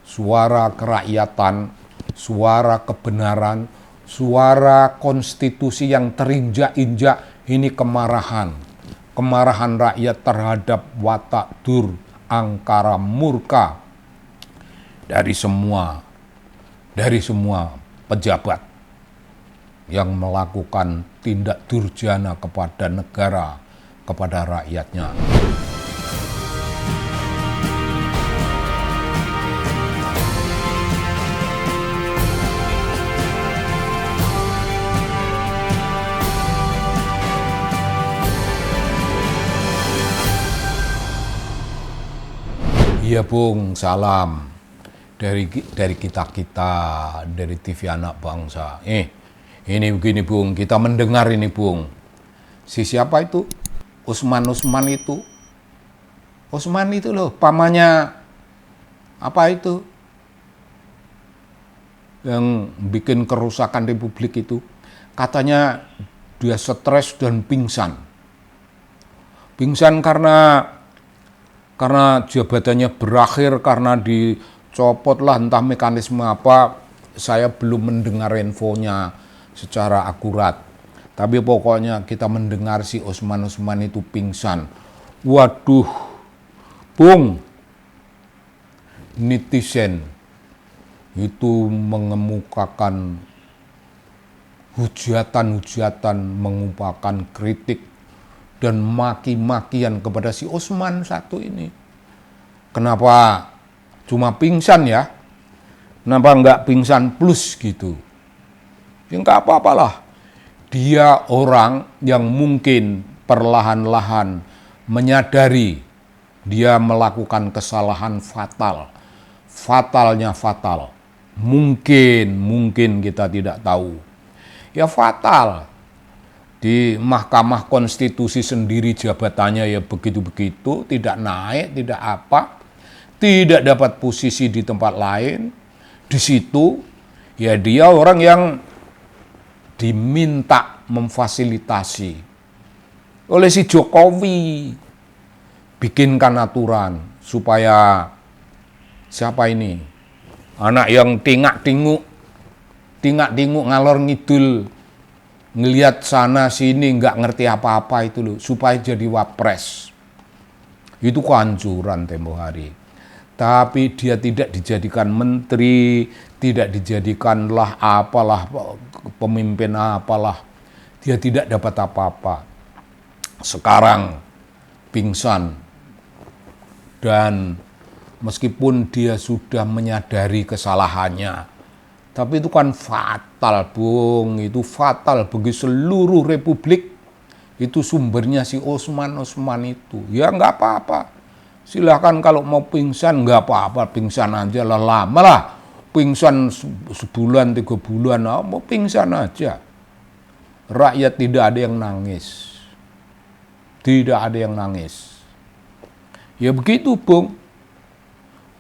suara kerakyatan, suara kebenaran, suara konstitusi yang terinjak-injak. Ini kemarahan rakyat terhadap watak dur angkara murka dari semua pejabat yang melakukan tindak durjana kepada negara, kepada rakyatnya. Iya Bung, salam dari kita-kita, dari TV Anak Bangsa. Ini begini Bung, kita mendengar ini Bung. Siapa itu? Usman itu. Usman itu loh, pamannya apa itu? Yang bikin kerusakan Republik itu. Katanya dia stres dan pingsan. Pingsan karena jabatannya berakhir, karena dicopot lah, entah mekanisme apa, saya belum mendengar infonya secara akurat. Tapi pokoknya kita mendengar si Usman itu pingsan. Waduh, Bung, netizen itu mengemukakan hujatan, mengumpulkan kritik dan maki-makian kepada si Usman satu ini. Kenapa cuma pingsan ya? Kenapa enggak pingsan plus gitu? Ya enggak apa-apalah. Dia orang yang mungkin perlahan-lahan menyadari dia melakukan kesalahan fatal. Fatalnya fatal. Mungkin kita tidak tahu. Ya fatal. Di Mahkamah Konstitusi sendiri jabatannya ya begitu-begitu, tidak naik, tidak apa, tidak dapat posisi di tempat lain. Di situ ya dia orang yang diminta memfasilitasi oleh si Jokowi, bikinkan aturan supaya siapa ini? Anak yang tingak-tinguk ngalor ngidul, ngelihat sana sini nggak ngerti apa-apa itu loh, supaya jadi wapres. Itu kehancuran tempo hari. Tapi dia tidak dijadikan menteri, tidak dijadikanlah apalah pemimpin apalah. Dia tidak dapat apa-apa. Sekarang pingsan. Dan meskipun dia sudah menyadari kesalahannya, tapi itu kan fatal, Bung. Itu fatal bagi seluruh Republik. Itu sumbernya si Usman itu. Ya nggak apa-apa. Silahkan kalau mau pingsan, nggak apa-apa. Pingsan aja lah, lama lah. Pingsan sebulan, 3 bulan, mau pingsan aja. Rakyat tidak ada yang nangis. Tidak ada yang nangis. Ya begitu, Bung.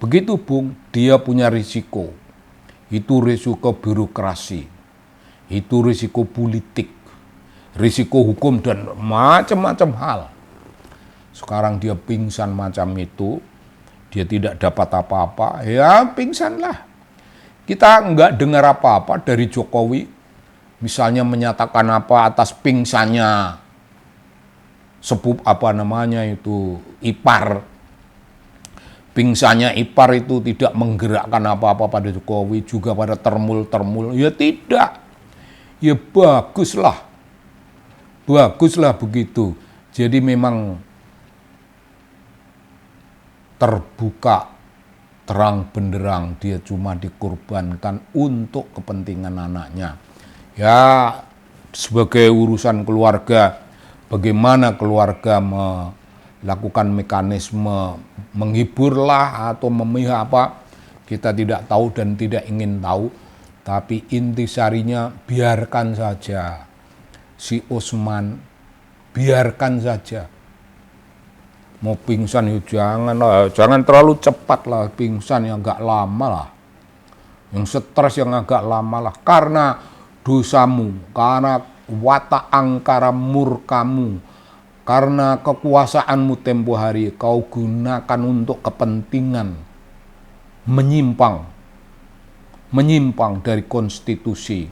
Begitu, Bung. Dia punya risiko. Itu risiko birokrasi, itu risiko politik, risiko hukum, dan macam-macam hal. Sekarang dia pingsan macam itu, dia tidak dapat apa-apa, ya pingsanlah. Kita nggak dengar apa-apa dari Jokowi, misalnya menyatakan apa atas pingsannya ipar. Pingsannya ipar itu tidak menggerakkan apa-apa pada Jokowi, juga pada termul. Ya tidak. Ya baguslah begitu. Jadi memang terbuka terang benderang dia cuma dikorbankan untuk kepentingan anaknya. Ya sebagai urusan keluarga, bagaimana keluarga melakukan mekanisme menghiburlah atau memihak apa, kita tidak tahu dan tidak ingin tahu. Tapi intisarinya biarkan saja si Usman, biarkan saja. Mau pingsan ya jangan terlalu cepat lah pingsan, yang agak lama lah. Yang stres yang agak lama lah, karena dosamu, karena watak angkara murkamu, karena kekuasaanmu tempo hari kau gunakan untuk kepentingan menyimpang dari konstitusi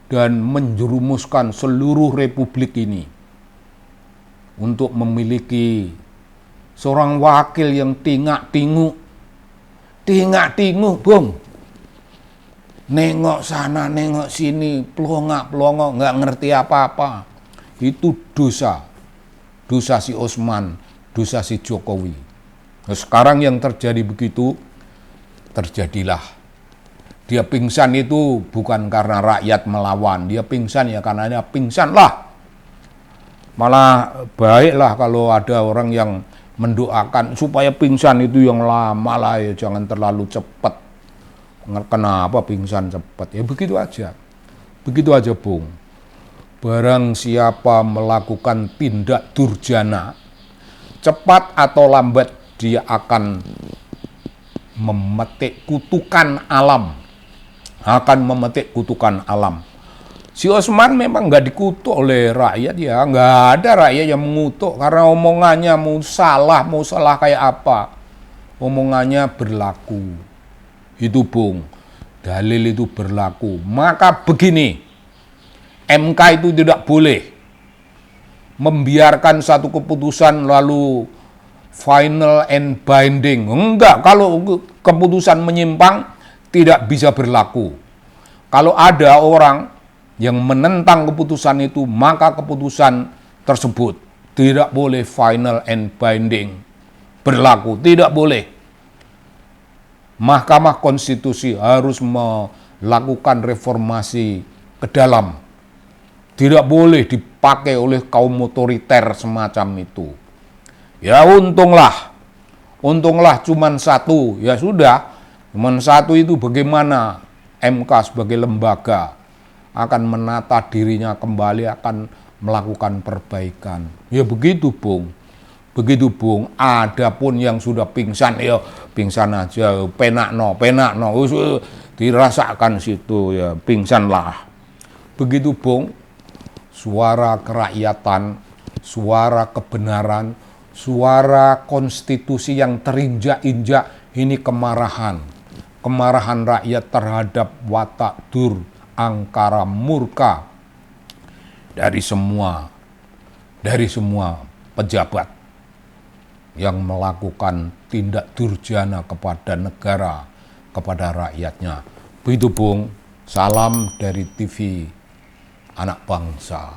dan menjerumuskan seluruh republik ini untuk memiliki seorang wakil yang tingak-tingu, Bung. Nengok sana, nengok sini, pelongok, nggak ngerti apa-apa. Itu dosa si Osman, dosa si Jokowi. Nah, sekarang yang terjadi begitu, terjadilah. Dia pingsan itu bukan karena rakyat melawan, dia pingsan ya karena dia pingsan lah. Malah baiklah kalau ada orang yang mendoakan supaya pingsan itu yang lama lah ya, jangan terlalu cepat. Kenapa pingsan cepat? Ya begitu aja Bung. Barang siapa melakukan tindak durjana, cepat atau lambat dia akan memetik kutukan alam. Si Osman memang nggak dikutuk oleh rakyat ya, nggak ada rakyat yang mengutuk karena omongannya mau salah kayak apa, omongannya berlaku. Itu Bung, dalil itu berlaku. Maka begini, MK itu tidak boleh membiarkan satu keputusan lalu final and binding. Enggak, kalau keputusan menyimpang tidak bisa berlaku. Kalau ada orang yang menentang keputusan itu, maka keputusan tersebut tidak boleh final and binding berlaku, tidak boleh. Mahkamah Konstitusi harus melakukan reformasi ke dalam. Tidak boleh dipakai oleh kaum otoriter semacam itu. Ya untunglah cuman satu, ya sudah. Cuman satu itu bagaimana MK sebagai lembaga akan menata dirinya kembali, akan melakukan perbaikan. Ya begitu Bung. Adapun yang sudah pingsan, ya pingsan aja, penakno, dirasakan situ ya, pingsanlah. Begitu Bung, suara kerakyatan, suara kebenaran, suara konstitusi yang terinjak-injak, ini kemarahan rakyat terhadap watak angkara murka dari semua pejabat yang melakukan tindak durjana kepada negara, kepada rakyatnya. Begitu Bung, salam dari TV Anak Bangsa.